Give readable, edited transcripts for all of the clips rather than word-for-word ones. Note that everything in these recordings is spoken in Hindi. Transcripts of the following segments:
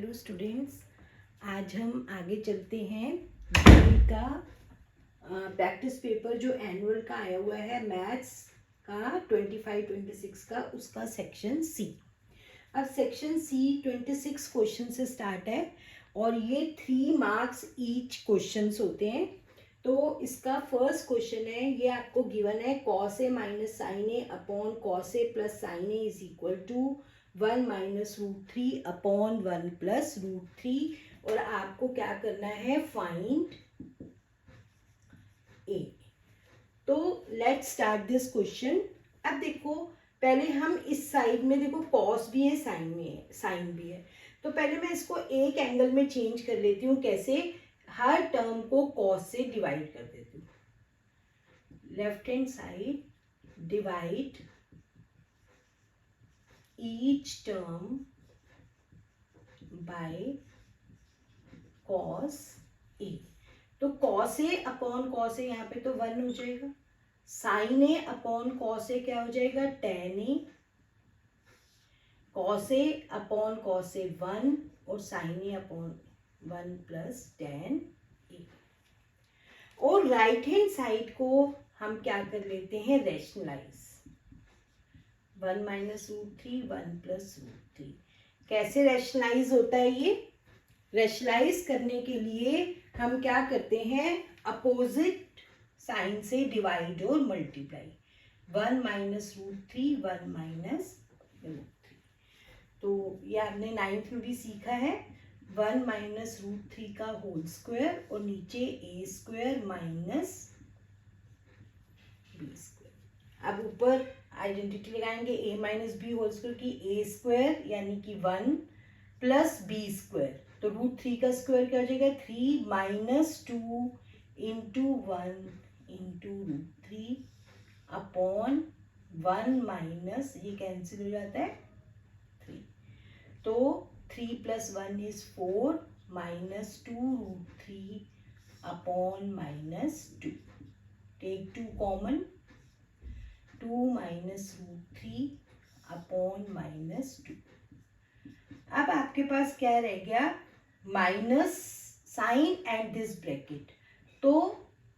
हेलो स्टूडेंट्स, आज हम आगे चलते हैं BA का प्रैक्टिस पेपर जो एनुअल का आया हुआ है मैथ्स का 25-26 का, उसका सेक्शन सी। अब सेक्शन सी 26 क्वेश्चन से स्टार्ट है और ये 3 मार्क्स ईच क्वेश्चंस होते हैं। तो इसका फर्स्ट क्वेश्चन है, ये आपको गिवन है cos a minus sine A upon cos a plus sine A is equal to 1 minus √3 upon 1 plus √3 और आपको क्या करना है, फाइंड ए। तो लेट्स स्टार्ट दिस क्वेश्चन। अब देखो, पहले हम इस साइड में देखो कॉस भी है, साइन में है, साइन भी है। तो पहले मैं इसको एक एंगल में चेंज कर लेती हूँ। कैसे? हर टर्म को कॉस से डिवाइड कर देती हूँ। Left hand side divide each term by cos a। तो cos a upon cos a यहाँ पे तो 1 हो जाएगा। sin a upon cos a क्या हो जाएगा, tan a। cos a upon cos a 1 और sin a upon 1 plus tan a। और राइट हैंड साइड को हम क्या कर लेते हैं, रैशनलाइज। 1 minus √3 1 plus √3। कैसे रैशनलाइज होता है ये? रैशनलाइज करने के लिए हम क्या करते हैं, अपोजिट साइन से डिवाइड और मल्टीप्लाई। 1 minus √3 1 minus √3। तो ये आपने 9th में भी सीखा है। 1 माइनस √3 का होल स्क्वायर और नीचे a square minus b square. अब ऊपर आइडेंटिटी लगाएंगे, a minus B whole square की a स्क्वायर यानी कि 1 प्लस b स्क्वायर। तो √3 का स्क्वायर क्या हो जाएगा, 3 minus 2 into 1 into √3 upon 1 minus, ये कैंसिल हो जाता है 3। तो 3 plus 1 is 4 minus 2 √3 upon minus 2। Take 2 common, 2 minus √3 upon minus 2। अब आपके पास क्या रह गया, minus sine at this bracket. तो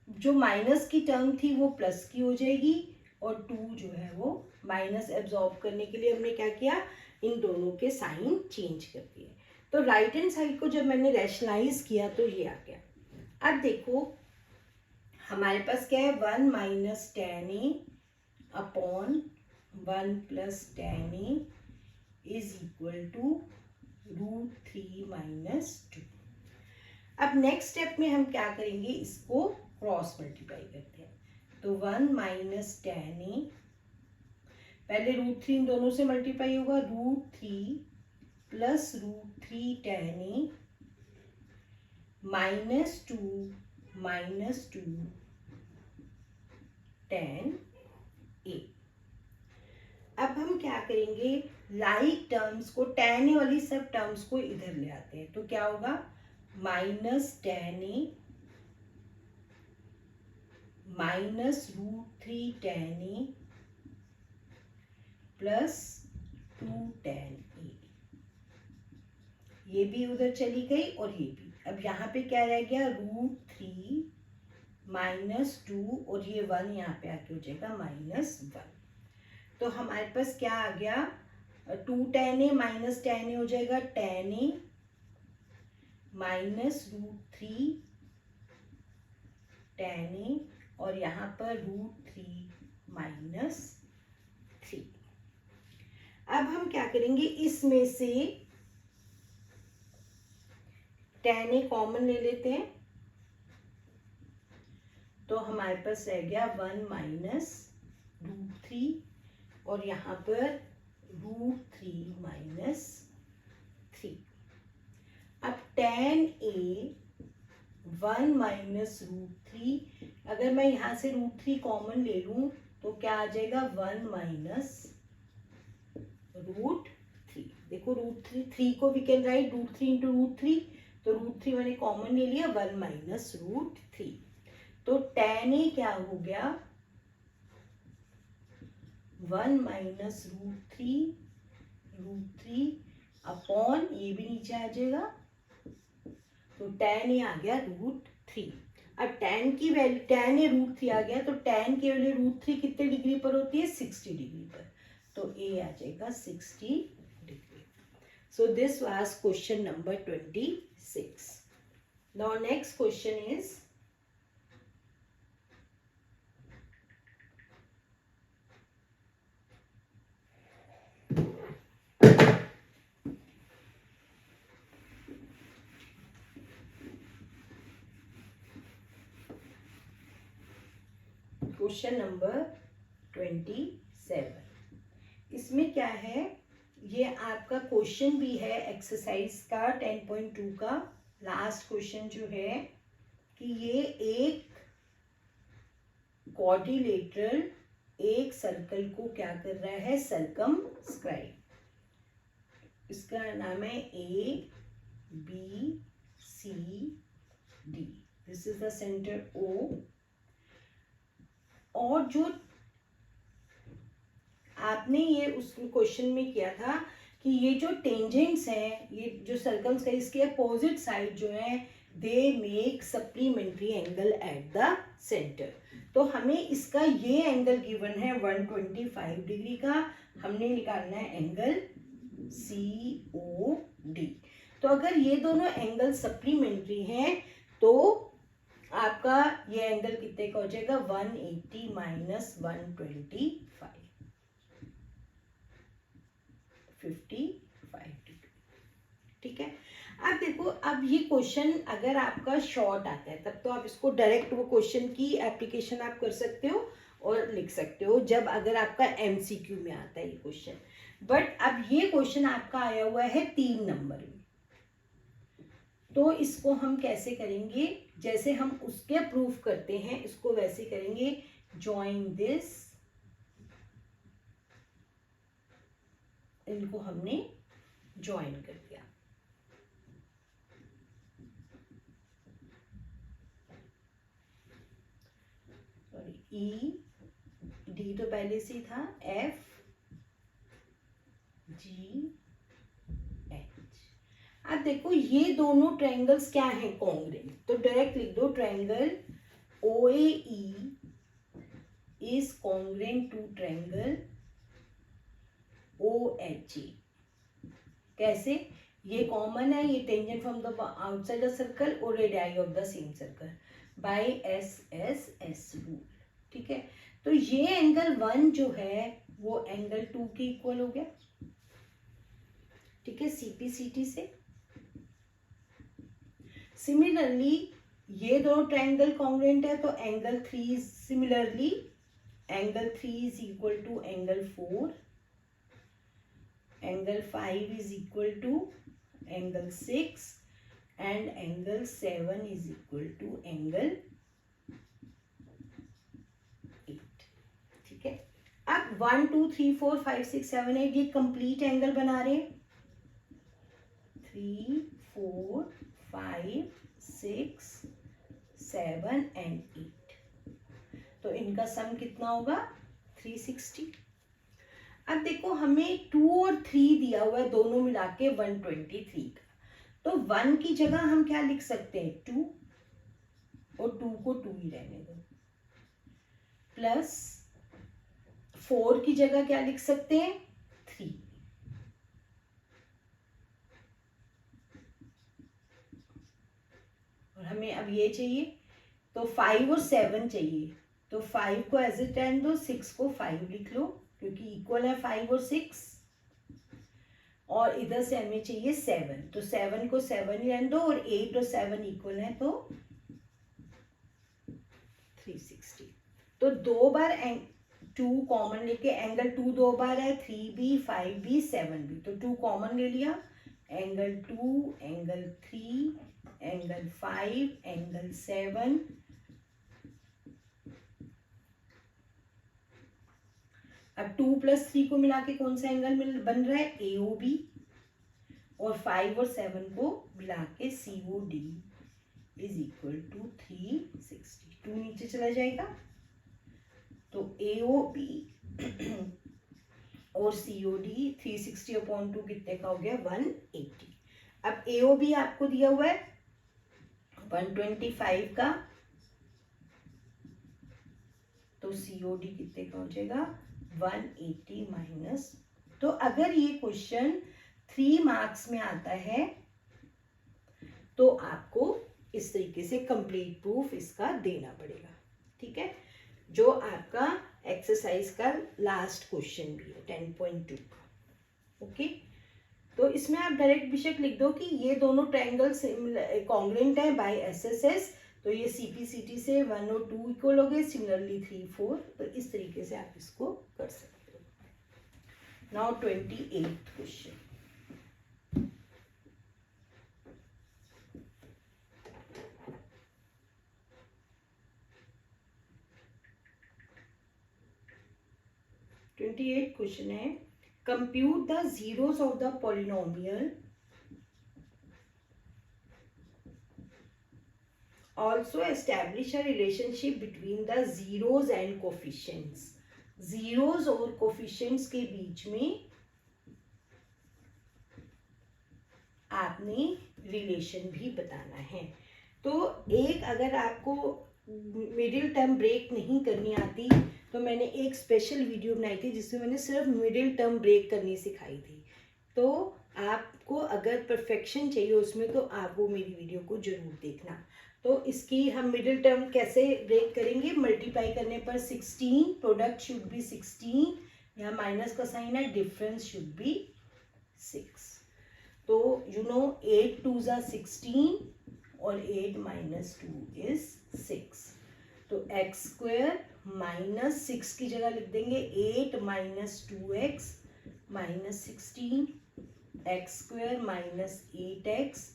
जो माइनस की टर्म थी वो प्लस की हो जाएगी और 2 जो है वो माइनस एब्जॉर्ब करने के लिए हमने क्या किया, इन दोनों के साइन चेंज कर दिए। तो राइट हैंड साइड को जब मैंने रैशनलाइज किया तो ये आ गया। अब देखो हमारे पास क्या है, 1 minus tan a upon 1 plus tan a is equal to √3 minus 2। अब नेक्स्ट स्टेप में हम क्या करेंगे, इसको क्रॉस मल्टीप्लाई करते हैं। तो 1 माइनस tan a, पहले √3 इन दोनों से मल्टीप्लाई होगा, √3 plus √3 tan a minus 2 tan a। अब हम क्या करेंगे, लाइक टर्म्स को, tan a वाली सब टर्म्स को इधर ले आते हैं। तो क्या होगा, minus tan a minus √3 tan a plus 2 tan a। ये भी उधर चली गई और ये भी। अब यहाँ पे क्या रह गया, √3 माइनस 2 और ये 1 यहाँ पे आके हो जाएगा माइनस 1। तो हमारे पास क्या आ गया, 2 tan a minus tan a हो जाएगा tan a minus √3 tan a और यहाँ पर √3 माइनस 3। अब हम क्या करेंगे, इसमें से tan a कॉमन ले लेते हैं। तो हमारे पास रह गया 1 माइनस √3 और यहाँ पर √3 माइनस 3। अब tan a 1 माइनस √3, अगर मैं यहाँ से √3 कॉमन ले लूँ तो क्या आ जाएगा, 1 माइनस √3। देखो √3 को वी कैन राइट √3 इंटू √3, तो √3 मैंने कॉमन ले लिया, 1 माइनस √3। तो tan a क्या हो गया, 1 माइनस √3 अपॉन ये भी नीचे आ जाएगा, तो tan ये आ गया √3। अब tan की वैल्यू, tan ये √3 आ गया, तो tan की वैल्यू √3 कितने डिग्री पर होती है? 60 डिग्री पर, तो ए आ जाएगा 60 degree. So this was question number 26। Now next question is question number 27। इसमें क्या है, ये आपका क्वेश्चन भी है एक्सरसाइज का 10.2 का लास्ट क्वेश्चन जो है कि ये एक क्वाड्रिलेटरल एक सर्कल को क्या कर रहा है? सर्कमस्क्राइब। इसका नाम है A B C D। This is the centre O। और जो आपने ये उस क्वेश्चन में किया था कि ये जो टेंजेंट्स हैं, ये जो सर्कल्स का, इसके अपोजिट साइड जो है they make supplementary angle at the centre. तो हमें इसका ये एंगल गिवन है 125 डिग्री का, हमने निकालना है एंगल COD। तो अगर ये दोनों एंगल सप्लीमेंट्री हैं तो आपका ये एंगल कितने का हो जाएगा? 180 माइनस 125, 55 डिग्री। ठीक है। अब देखो, अब ये क्वेश्चन अगर आपका शॉर्ट आता है तब तो आप इसको डायरेक्ट वो क्वेश्चन की एप्लीकेशन आप कर सकते हो और लिख सकते हो, जब अगर आपका MCQ में आता है ये क्वेश्चन। बट अब ये क्वेश्चन आपका आया हुआ है 3 नंबर में, तो इसको हम कैसे करेंगे? जैसे हम उसके प्रूफ करते हैं इसको वैसे करेंगे। जॉइन दिस, इनको हमने ज्वाइन कर दिया। E D तो पहले से था, F G H। अब देखो ये दोनों ट्रायंगल्स क्या हैं? कॉन्ग्रुएंट। तो डायरेक्ट लिख दो, triangle OAE is congruent to triangle OHA। कैसे? ये कॉमन है, ये tangent from the outside the circle और radii of the same circle by SSS rule. ठीक है। तो ये एंगल 1 जो है वो एंगल 2 के इक्वल हो गया। ठीक है, CPCT से। सिमिलरली ये दोनों ट्रायंगल कॉन्ग्रुएंट है, तो angle 3 similarly angle 3 is equal to angle 4, angle 5 is equal to angle 6 and angle 7 is equal to angle 8। ठीक है। अब 1 2 3 4 5 6 7 8 ये कंप्लीट एंगल बना रहे हैं। 3 4 5 6 7 and 8, तो इनका सम कितना होगा? 360। अब देखो हमें 2 और 3 दिया हुआ है, दोनों मिला के 123 का। तो 1 की जगह हम क्या लिख सकते हैं? 2, और 2 को 2 ही रहने दो, प्लस 4 की जगह क्या लिख सकते हैं? 3। और हमें अब ये चाहिए, तो 5 और 7 चाहिए, तो 5 को एज इट रहने दो, 6 को 5 लिख लो क्योंकि इक्वल है 5 और 6। और इधर से हमें चाहिए 7, तो 7 को 7 ही रहने दो, और 8 और 7 इक्वल है तो 360। तो 2 बार 2 कॉमन लेके एंगल 2 2 बार है, 3B 5B 7B, तो 2 कॉमन ले लिया, एंगल 2 एंगल 3 एंगल 5 एंगल 7। अब 2 प्लस 3 को मिला के कौन सा एंगल बन रहा है? AOB, और 5 और 7 को मिला के COD इज इक्वल टू 360। 2 नीचे चला जाएगा, तो AOB और COD 360/2 कितने का हो गया 180। अब AOB आपको दिया हुआ है 125 का, तो COD कितने का हो जाएगा 180 माइनस। तो अगर ये क्वेश्चन 3 मार्क्स में आता है तो आपको इस तरीके से कंप्लीट प्रूफ इसका देना पड़ेगा, ठीक है, जो आपका एक्सरसाइज का लास्ट क्वेश्चन भी है 10.2 का। ओके, तो इसमें आप डायरेक्ट बेशक लिख दो कि ये दोनों ट्रायंगल कॉन्ग्रुएंट है बाय SSS, तो ये CPCT से 1 और 2 इक्वल हो गए, सिमिलरली 3 4, तो इस तरीके से आप इसको कर सकते हो। Now 28th question. क्वेश्चन है, compute the zeros of the polynomial also establish a relationship between the zeros and coefficients। zeros और coefficients के बीच में आपने रिलेशन भी बताना है। तो एक, अगर आपको मिडिल टर्म ब्रेक नहीं करनी आती तो मैंने एक स्पेशल वीडियो बनाई थी जिसमें मैंने सिर्फ मिडिल टर्म ब्रेक करनी सिखाई थी। तो आपको अगर परफेक्शन चाहिए उसमें तो आप वो मेरी वीडियो को जरूर देखना। तो इसकी हम मिडिल टर्म कैसे ब्रेक करेंगे, मल्टीप्लाई करने पर 16, प्रोडक्ट शुड बी 16, यहाँ माइनस का साइन है, डिफरेंस शुड बी 6। तो यू नो 8 2 ज़ा 16 और 8 माइनस 2 इज 6। तो x स्क्वायर माइनस 6 की जगह लिख देंगे 8 minus 2x minus 16, x square minus 8x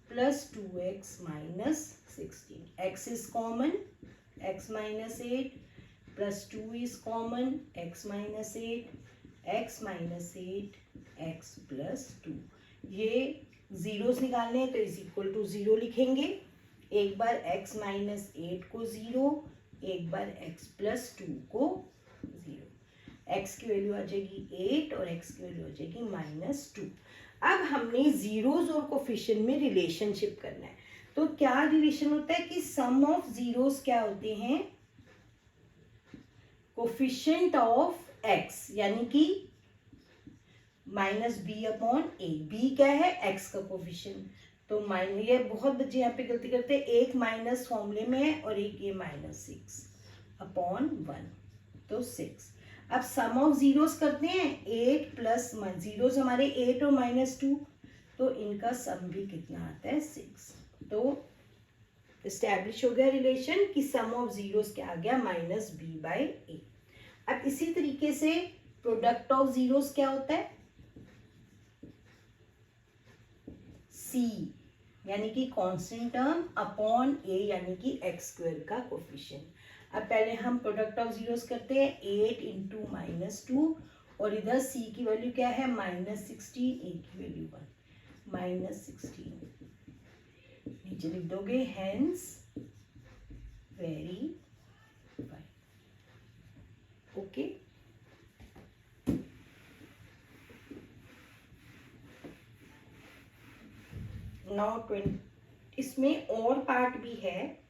plus 2x minus 16, x is common, x minus 8 plus 2 is common, x minus 8, x minus 8, x plus 2। ये जीरोस निकालने हैं तो इज इक्वल टू 0 लिखेंगे, एक बार x माइनस 8 को 0, एक बार x प्लस 2 को 0, x की वैल्यू आ जाएगी 8 और x की वैल्यू आ जाएगी माइनस 2। अब हमने जीरोस और कोफिशिएंट में रिलेशनशिप करना है। तो क्या रिलेशन होता है कि सम ऑफ जीरोस क्या होते हैं, कोफिशिएंट ऑफ x, यानी कि माइनस बी अपॉन ए। बी क्या है, x का कोफिशिएंट। तो माइनस, ये बहुत बच्चे यहाँ पे गलती करते हैं, एक माइनस फॉर्मूले में है और एक ये माइनस 6 अपॉन 1, तो 6। अब सम ऑफ जीरोस करते हैं, 8 प्लस जीरोस हमारे 8 और माइनस 2, तो इनका सम भी कितना आता है 6। तो एस्टैब्लिश हो गया रिलेशन कि सम ऑफ जीरोस क्या आ गया माइनस बी बाई ए। अब इसी तरीके से प्रोडक्ट ऑफ जीरोस क्या होता है, सी, यानी कि कांस्टेंट टर्म अपॉन ए, यानी कि एक्स स्क्वायर का कोफिशिएंट। अब पहले हम प्रोडक्ट ऑफ जीरोस करते हैं, 8 इंटू माइनस 2, और इधर c की वैल्यू क्या है माइनस 16, a की वैल्यू 1, माइनस 16 नीचे लिख दोगे, hence very fine. Okay, now 20, इसमें और पार्ट भी है।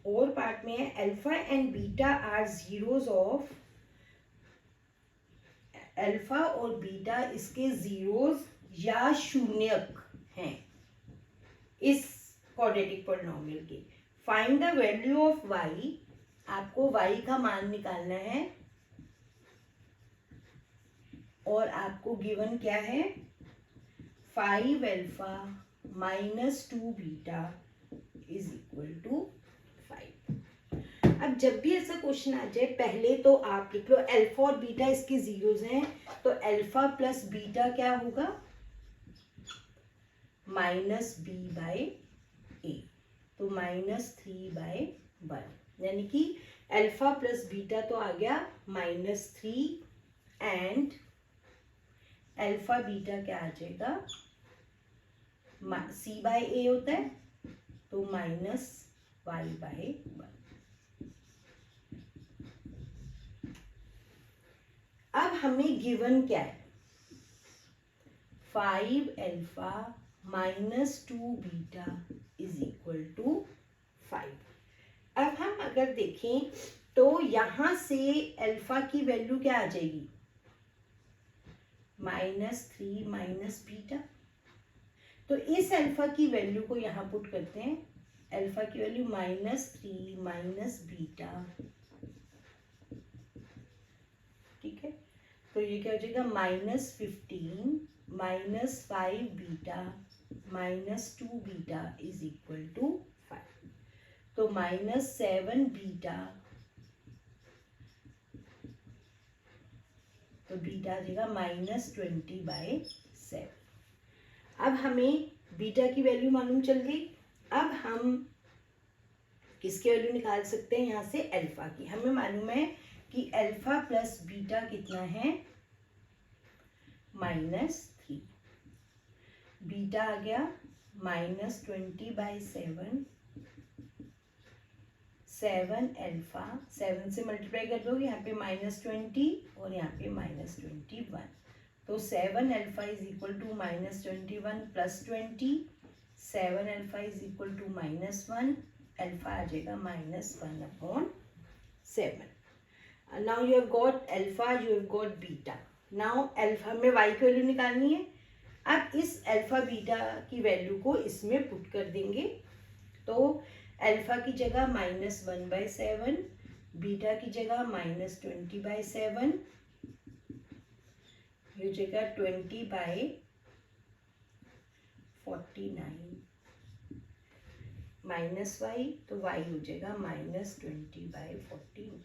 और पार्ट में है, alpha and beta are zeros of, alpha और बीटा इसके जीरोस या शून्यक हैं इस क्वाड्रेटिक पॉलिनोमियल के। Find the value of y, आपको y का मान निकालना है और आपको गिवन क्या है 5 alpha minus 2 beta is equal to 5। अब जब भी ऐसा क्वेश्चन आ जाए पहले तो आप लिख लो अल्फा और बीटा इसके जीरोस हैं, तो अल्फा प्लस बीटा क्या होगा माइनस बी बाई ए, तो माइनस 3/1, यानी कि अल्फा प्लस बीटा तो आ गया -3 एंड अल्फा बीटा क्या आ जाएगा सी बाय ए होता है, तो माइनस वाई बाय 1। अब हमें गिवन क्या है, 5 alpha minus 2 beta is equal to 5। अब हम अगर देखें तो यहां से अल्फा की वैल्यू क्या आ जाएगी, -3 माइनस बीटा। तो इस अल्फा की वैल्यू को यहां पुट करते हैं, अल्फा की वैल्यू -3 माइनस बीटा, ठीक है। तो ये क्या हो जाएगा, -15 minus 5 beta minus 2 beta is equal to 5। तो -7 बीटा, तो बीटा आ जाएगा -20/7। अब हमें बीटा की वैल्यू मालूम चल गई। अब हम किसकी वैल्यू निकाल सकते हैं, यहाँ से अल्फा की। हमें मालूम है कि अल्फा प्लस बीटा कितना है, -3। बीटा आ गया -20/7, 7 अल्फा, 7 से मल्टीप्लाई कर दो, यहाँ पे -20 और यहाँ पे -21। तो 7 alpha is equal to -21 plus 20, 7 alpha is equal to -1, alpha आ जाएगा -1/7। Now you have got alpha, you have got beta. Now alpha में वाई की वैल्यू निकालनी है। अब इस अल्फा बीटा की वैल्यू को इसमें पुट कर देंगे, तो अल्फा की जगह -1/7, बीटा की जगह -20/7, ये जगह 20/49 माइनस वाई, तो वाई हो जाएगा -20/14।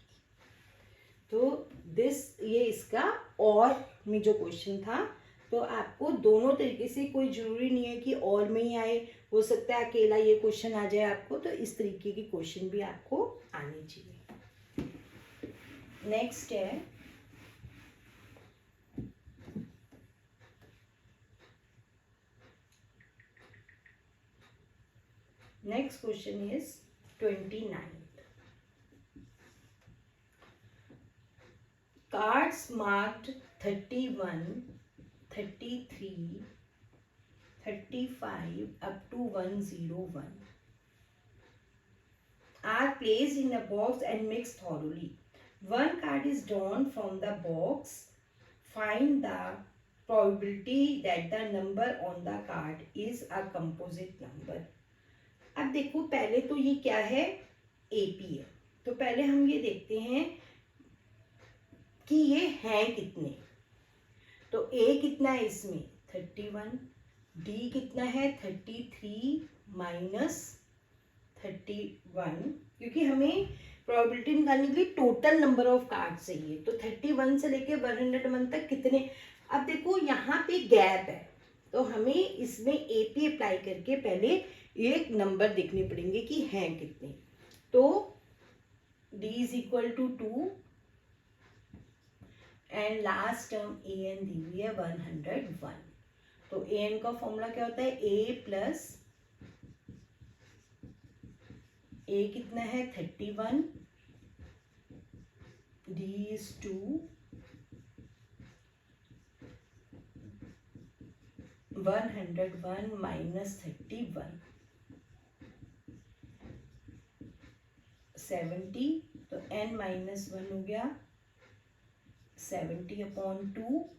तो ये इसका और में जो क्वेश्चन था, तो आपको दोनों तरीके से, कोई जरूरी नहीं है कि और में ही आए, हो सकता है अकेला ये क्वेश्चन आ जाए आपको, तो इस तरीके की क्वेश्चन भी आपको आने चाहिए। नेक्स्ट है next question is 29। Cards marked 31, 33, 35 up to 101 are placed in a box and mixed thoroughly. One card is drawn from the box. Find the probability that the number on the card is a composite number. अब देखो, पहले तो ये क्या है, एपी है। तो पहले हम ये देखते हैं कि ये हैं कितने। तो ए कितना है इसमें, 31, डी कितना है 33 माइनस 31, क्योंकि हमें प्रोबेबिलिटी निकालने के लिए टोटल नंबर ऑफ कार्ड चाहिए। तो 31 से लेके 101 तक कितने। अब देखो यहाँ पे गैप है, तो हमें इसमें एपी अप्लाई करके पहले एक नंबर देखने पड़ेंगे कि हैं कितने। तो D is equal to 2 and last term A N दी हुई है 101। तो ए एन का फॉर्मूला क्या होता है, ए प्लस ए कितना है 31, डी इज 2, 101 माइनस 31 70। तो n माइनस 1 हो गया 70/2,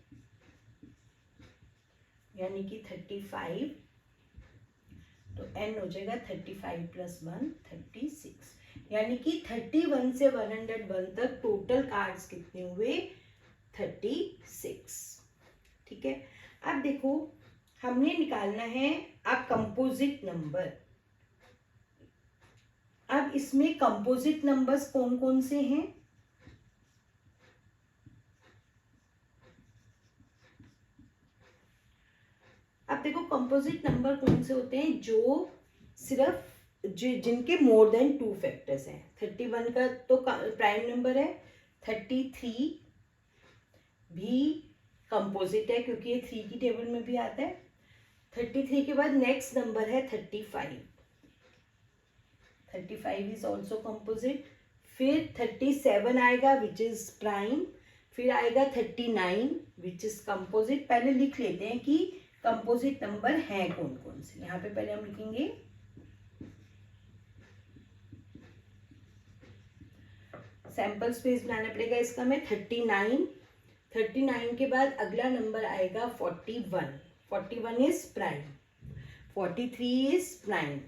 यानी कि 35। तो n हो जाएगा 35 + 1 36, यानी कि 31 से 101 तक टोटल कार्ड्स कितने हुए, 36। ठीक है। अब देखो, हमने निकालना है अब कंपोजिट नंबर। अब इसमें कंपोजिट नंबर्स कौन कौन से हैं, अब देखो कंपोजिट नंबर कौन से होते हैं, जो सिर्फ जिनके मोर देन 2 फैक्टर्स हैं। 31 का तो प्राइम नंबर है, 33 भी कंपोजिट है क्योंकि ये 3 की टेबल में भी आता है, 33 के बाद नेक्स्ट नंबर है 35. 35 इज ऑल्सो कंपोजिट. फिर 37 आएगा विच इज प्राइम. फिर आएगा 39 विच इज कंपोजिट. पहले लिख लेते हैं कि कंपोजिट नंबर हैं कौन कौन से. यहाँ पे पहले हम लिखेंगे सैंपल स्पेस बनाना पड़ेगा इसका. मैं 39 के बाद अगला नंबर आएगा 41. 41 is prime. 43 is prime.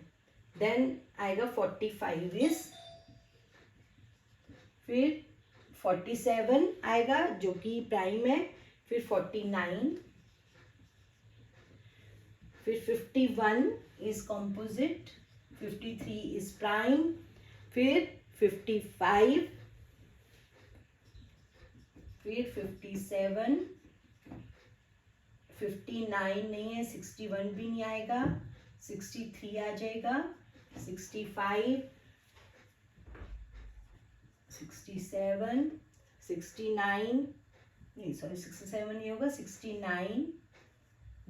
Then आएगा 45 इज. फिर 47 आएगा जो कि प्राइम है. फिर 49. फिर 51 इज कंपोजिट. 53 is prime. फिर 55. फिर 57. 59 नहीं है. 61 भी नहीं आएगा. 63 आ जाएगा. 65. 67. 69 नहीं सॉरी 67 नहीं होगा. 69.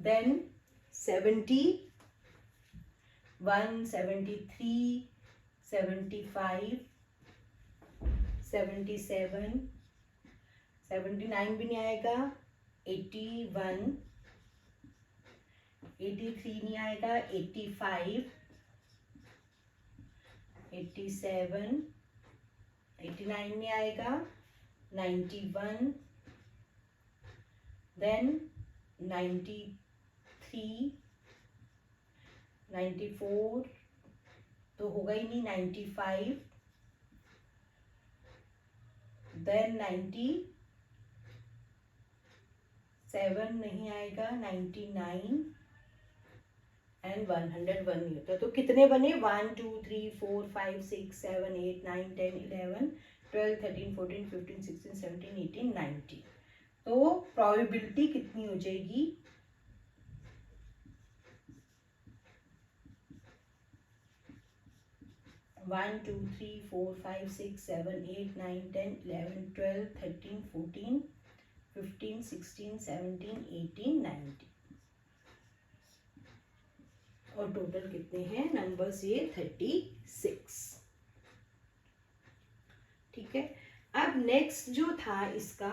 देन 70. 1. 73. 75. 77. 79 भी नहीं आएगा. 81. 83 नहीं आएगा. 85. 87. 89 नहीं आएगा. 91. देन 93. 94 तो होगा ही नहीं. 95. देन 97 नहीं आएगा. 99 एंड 101 नहीं होता. तो कितने बने? 1 2 3 4 5 6 7 8 9 10 11 12 13 14 15 16 17 18 19. तो प्रोबेबिलिटी कितनी हो जाएगी? 1 2 3 4 5 6 7 8 9 10 11 12 13 14 15 16 17 18 19. और टोटल कितने हैं नंबर्स? ये 36. ठीक है. अब नेक्स्ट जो था इसका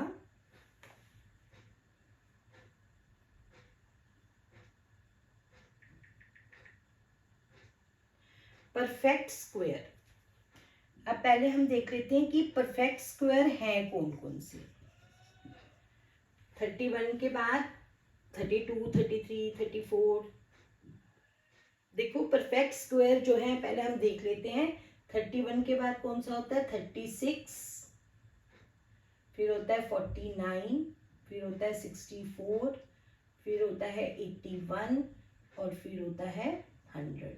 परफेक्ट स्क्वायर. अब पहले हम देख लेते हैं कि परफेक्ट स्क्वायर हैं कौन कौन से. 31 के बाद 32 33 34. देखो परफेक्ट स्क्वायर जो है पहले हम देख लेते हैं. 31 के बाद कौन सा होता है? 36. फिर होता है 49. फिर होता है 64. फिर होता है 81 और फिर होता है 100.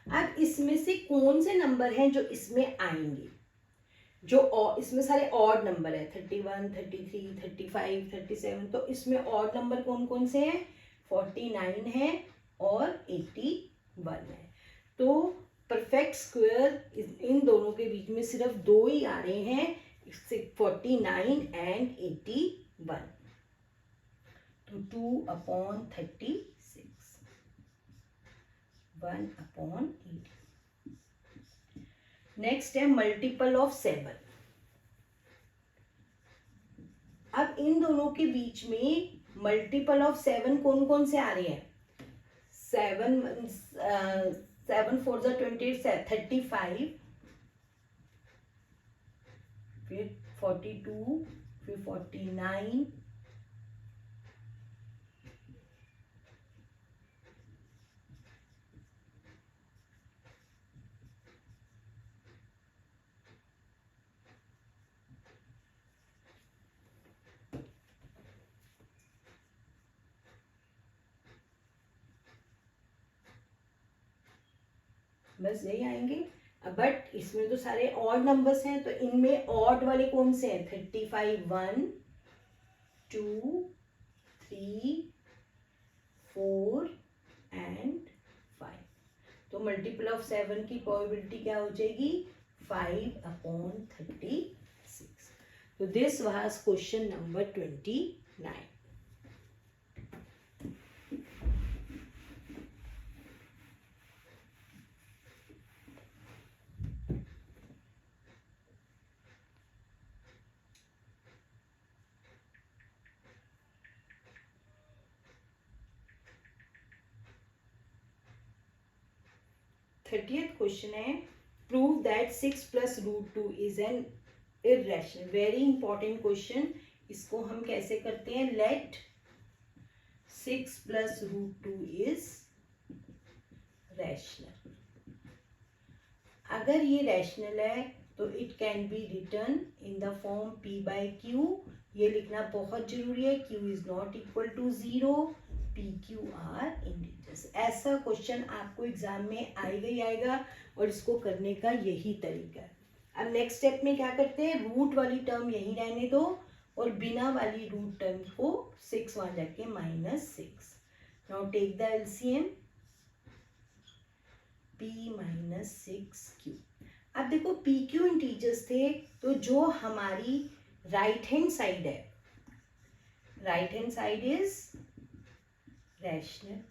अब इसमें से कौन से नंबर हैं जो इसमें आएंगे? जो इसमें सारे ऑड नंबर है. 31 33 35 37. तो इसमें ऑड नंबर कौन कौन से हैं? 49 है और 81 है. तो परफेक्ट स्क्वायर इन दोनों के बीच में सिर्फ दो ही आ रहे हैं. 49 एंड 81. तो 2/36. 1/8. नेक्स्ट है मल्टीपल ऑफ 7. अब इन दोनों के बीच में मल्टीपल ऑफ 7 कौन कौन से आ रहे हैं? 7 4 28 35. फिर 42. फिर 49. बस यही आएंगे. बट इसमें तो सारे ऑड नंबर्स हैं. तो इनमें ऑड वाले कौन से हैं? 35 1 2 3 4 एंड 5. तो मल्टीपल ऑफ 7 की प्रोबेबिलिटी क्या हो जाएगी? 5/36. तो this was question number 29. 30th question है, prove that 6 plus root 2 is an irrational. Very important question. इसको हम कैसे करते हैं, let 6 plus root 2 is rational. अगर ये रैशनल है तो it can be written in the form p by Q. ये लिखना बहुत जरूरी है, q is not equal to 0, p q are integers. ऐसा क्वेश्चन आपको एग्जाम में आएगा ही आएगा और इसको करने का यही तरीका है। अब नेक्स्ट स्टेप में क्या करते हैं, रूट वाली टर्म यहीं रहने दो और बिना वाली रूट टर्म को 6 वहां जाके -6। Now take the LCM, p minus 6q। अब देखो p q इंटीजर्स थे, तो जो हमारी राइट हैंड साइड है, right hand side is rational.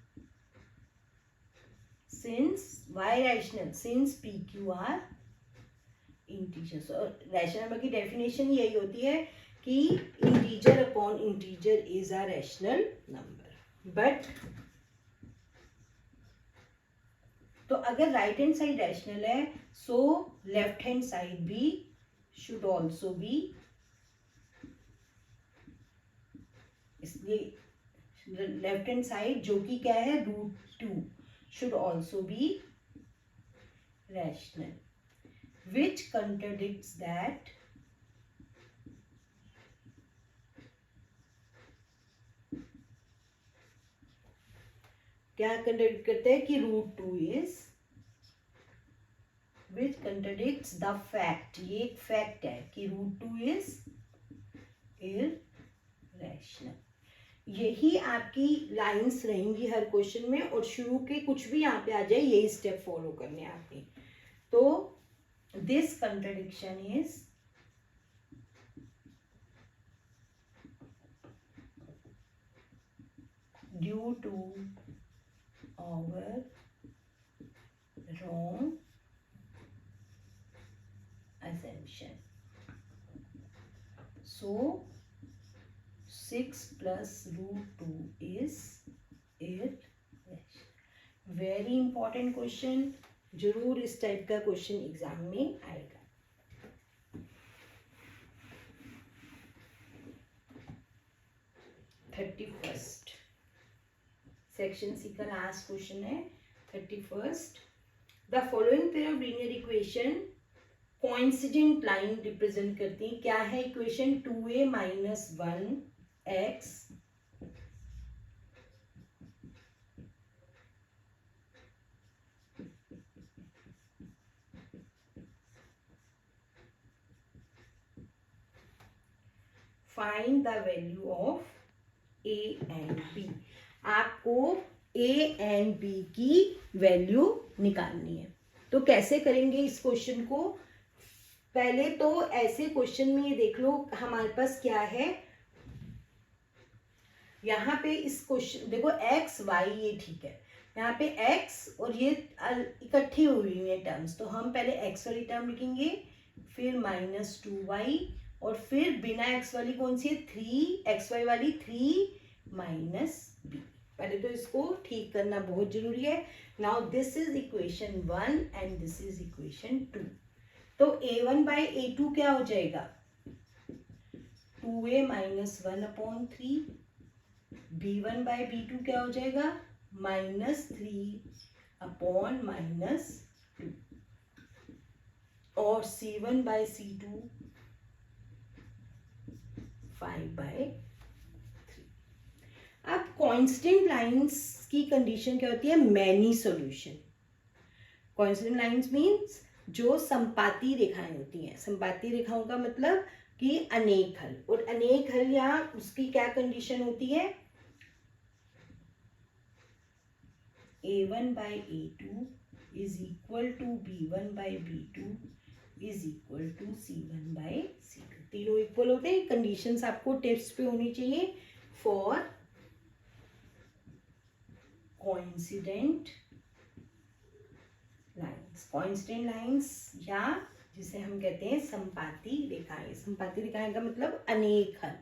Since Y rational, since p q are integers. और रैशनल की डेफिनेशन यही होती है कि integer upon integer is a rational number. But तो अगर राइट हैंड साइड रैशनल है, सो लेफ्ट हैंड साइड भी शुड ऑल्सो बी, इसलिए लेफ्ट हैंड साइड जो कि क्या है, root 2 should also be rational, which contradicts that क्या कंट्रडिक्ट करते हैं कि root 2 is, which contradicts the fact, ये एक फैक्ट है कि रूट 2 इज irrational। यही आपकी लाइंस रहेंगी हर क्वेश्चन में, और शुरू के कुछ भी यहाँ पे आ जाए यही स्टेप फॉलो करने आपके। तो this contradiction is due to our wrong assumption. So 6 plus root 2 is irrational। Very important question, जरूर इस टाइप का क्वेश्चन एग्जाम में आएगा। थर्टी फर्स्ट सेक्शन सी का लास्ट क्वेश्चन है। 31st, the following pair of linear equation coincident line represent करती है। क्या है equation, 2a minus 1x find the value of a and b। आपको a एंड b की वैल्यू निकालनी है। तो कैसे करेंगे इस क्वेश्चन को, पहले तो ऐसे क्वेश्चन में ये देख लो हमारे पास क्या है, यहाँ पे इस क्वेश्चन देखो x y ये ठीक है, यहाँ पे x और ये इकट्ठी हुई है टर्म्स, तो हम पहले x वाली टर्म लिखेंगे, फिर -2y, और फिर बिना x वाली कौन सी है, 3xy वाली 3 माइनस b। पहले तो इसको ठीक करना बहुत जरूरी है। Now this is equation 1 and this is equation 2। तो a1 बाई a2 क्या हो जाएगा, 2a minus 1/3, b1 by b2 क्या हो जाएगा, -3/-2, और c1 बाई c2 5/3। अब कांस्टेंट लाइंस की कंडीशन क्या होती है, many solution. Constant lines means जो संपाती रेखाएं होती हैं। संपाती रेखाओं का मतलब कि अनेक हल, और अनेक हल या उसकी क्या कंडीशन होती है, a1 by a2 is equal to b1 by b2 is equal to c1 by c2। तीनों इक्वल होते हैं। कंडीशंस आपको टेस्ट पे होनी चाहिए for coincident lines. Coincident lines या जिसे हम कहते हैं संपाती रेखाएं। संपाती रेखाएं का मतलब अनेक हल।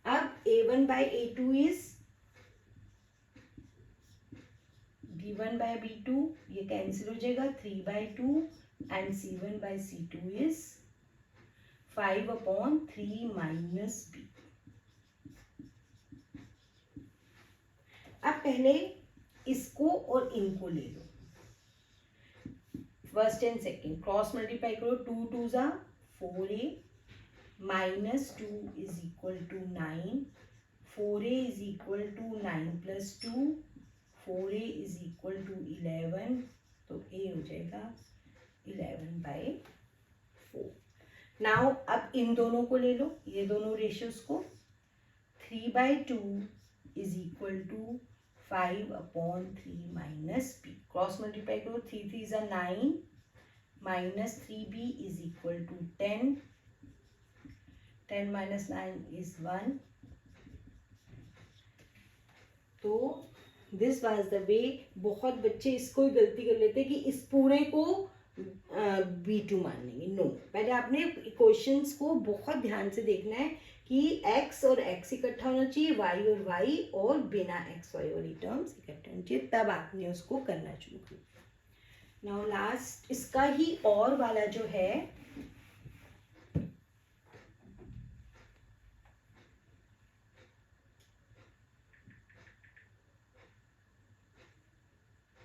अब a1 by a2 is C1/B2 ये कैंसिल हो जाएगा, 3/2 and C1/C2 is 5/3 minus B। अब पहले इसको और इनको ले लो, first and second cross multiply करो, 2 2 ज़ा 4A minus 2 is equal to 9, 4A is equal to 9 plus 2, 4A is equal to 11, तो A हो जाएगा 11/4। नाउ अब इन दोनों को ले लो, ये दोनों रेशियोज को, 3/2 is equal to 5/3 minus B। Cross multiply करो, 3 3 ज़ा 9 minus 3B is equal to 10, 10 minus 9 is 1। तो दिस वाज द वे। बहुत बच्चे इसको ही गलती कर लेते हैं कि इस पूरे को B2 मान लेंगे। नो, पहले आपने क्वेश्चंस को बहुत ध्यान से देखना है कि x और x इकट्ठा होना चाहिए, y और y, और बिना x y वाली टर्म्स इकट्ठे होना चाहिए, तब आपने उसको करना शुरू किया। नाउ लास्ट इसका ही और वाला जो है,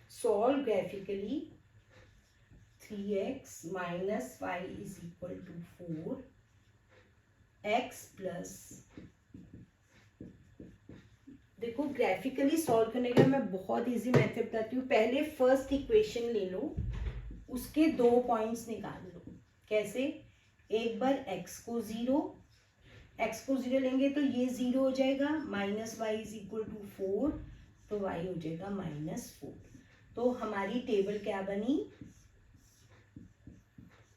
solve graphically 3x minus 5 is equal to 4, x plus, देखो ग्राफिकली सॉल्व करने का मैं बहुत इजी मेथड बताती हूँ। पहले फर्स्ट इक्वेशन ले लो, उसके 2 पॉइंट्स निकाल लो। कैसे? एक बार x को 0 लेंगे तो ये 0 हो जाएगा, minus y is equal to 4, तो y हो जाएगा -4। तो हमारी टेबल क्या बनी?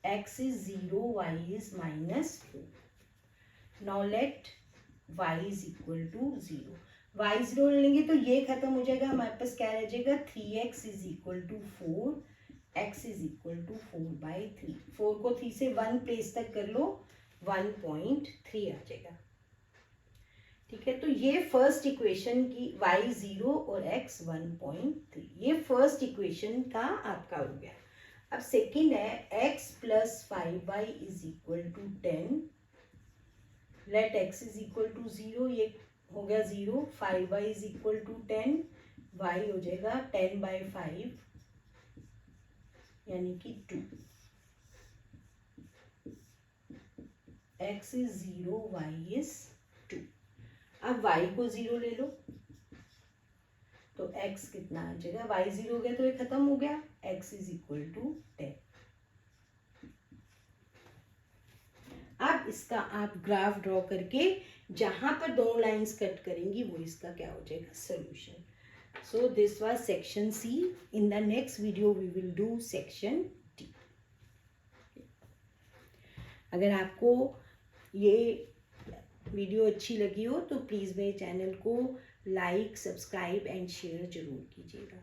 x is 0, y is -4. Now let y is equal to 0. y 0 लेंगे तो ये खत्म हो जाएगा, हमारे पास क्या रह जाएगा? 3x is equal to 4, x is equal to 4/3। 4 को 3 से 1 प्लेस तक कर लो, 1.3 आ जाएगा। ठीक है, तो ये फर्स्ट इक्वेशन की y 0 और x 1.3, ये फर्स्ट इक्वेशन का आपका हो गया। अब सेकेंड है x plus 5y is equal to 10, let x is equal to 0, ये हो गया 0, 5y is equal to 10, y हो जाएगा 10/5 यानी कि 2। x is 0, y is 2। अब y को 0 ले लो तो x कितना आ जाएगा? y 0 हो गया तो ये खत्म हो गया, x इज इक्वल टू 10। अब इसका आप ग्राफ ड्रॉ करके जहां पर दोनों लाइंस कट करेंगी वो इसका क्या हो जाएगा? Solution. So this was section C। In the next video we will do section D। अगर आपको ये वीडियो अच्छी लगी हो तो प्लीज़ मेरे चैनल को लाइक, सब्सक्राइब एंड शेयर जरूर कीजिएगा।